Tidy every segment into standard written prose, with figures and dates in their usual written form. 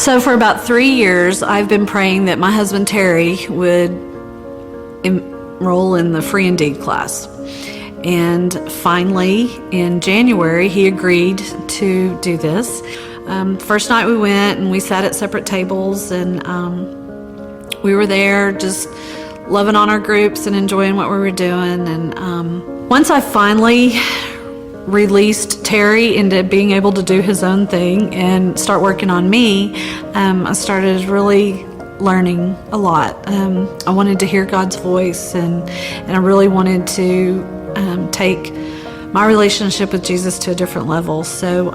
So for about 3 years, I've been praying that my husband Terry would enroll in the Free Indeed class. And finally, in January, he agreed to do this. First night we went and we sat at separate tables, and we were there just loving on our groups and enjoying what we were doing. And once I finally released Terry into being able to do his own thing and start working on me, I started really learning a lot. I wanted to hear God's voice, and I really wanted to take my relationship with Jesus to a different level. So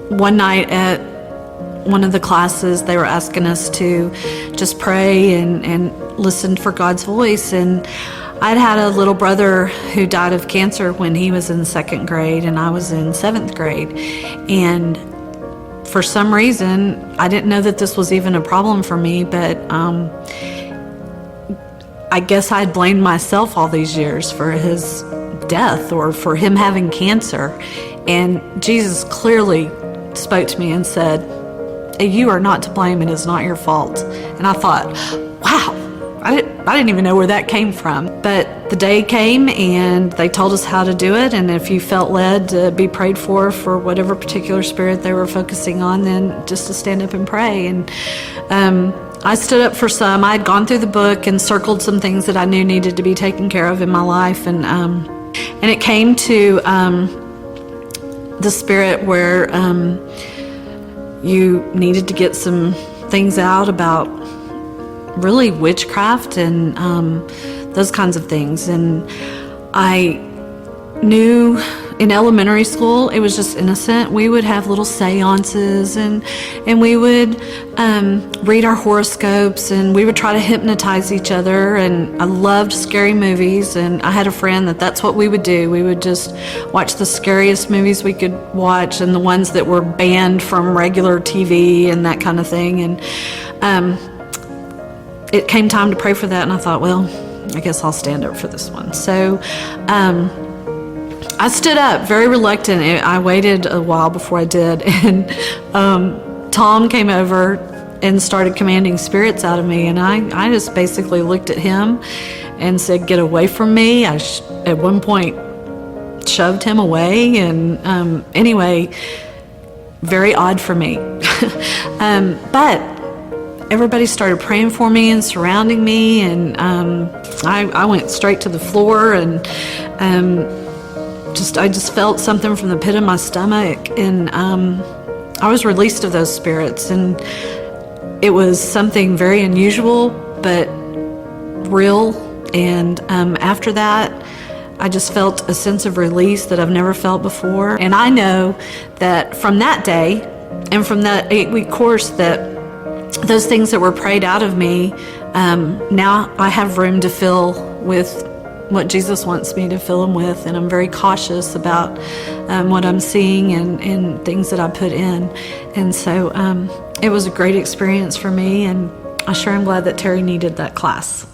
one night at one of the classes, they were asking us to just pray and listen for God's voice. And I'd had a little brother who died of cancer when he was in 2nd grade and I was in 7th grade. And for some reason, I didn't know that this was even a problem for me, but I guess I'd blamed myself all these years for his death or for him having cancer. And Jesus clearly spoke to me and said, "You are not to blame, it is not your fault." And I thought, wow, I didn't even know where that came from. But the day came and they told us how to do it, and if you felt led to be prayed for whatever particular spirit they were focusing on, then just to stand up and pray. And I stood up for some. I had gone through the book and circled some things that I knew needed to be taken care of in my life, and it came to the spirit where you needed to get some things out about really witchcraft and those kinds of things. And I knew in elementary school, it was just innocent. We would have little seances and we would read our horoscopes, and we would try to hypnotize each other. And I loved scary movies, and I had a friend that's what we would do. We would just watch the scariest movies we could watch, and the ones that were banned from regular TV and that kind of thing. And it came time to pray for that, and I thought, well, I guess I'll stand up for this one. So I stood up, very reluctant. I waited a while before I did, and Tom came over and started commanding spirits out of me, and I just basically looked at him and said, "Get away from me." I at one point shoved him away, and anyway, very odd for me. But everybody started praying for me and surrounding me, and I went straight to the floor, and I just felt something from the pit of my stomach, and I was released of those spirits, and it was something very unusual but real. And after that, I just felt a sense of release that I've never felt before. And I know that from that day and from that 8-week course, that those things that were prayed out of me, now I have room to fill with what Jesus wants me to fill them with, and I'm very cautious about what I'm seeing and things that I put in. And so it was a great experience for me, and I sure am glad that Terry needed that class.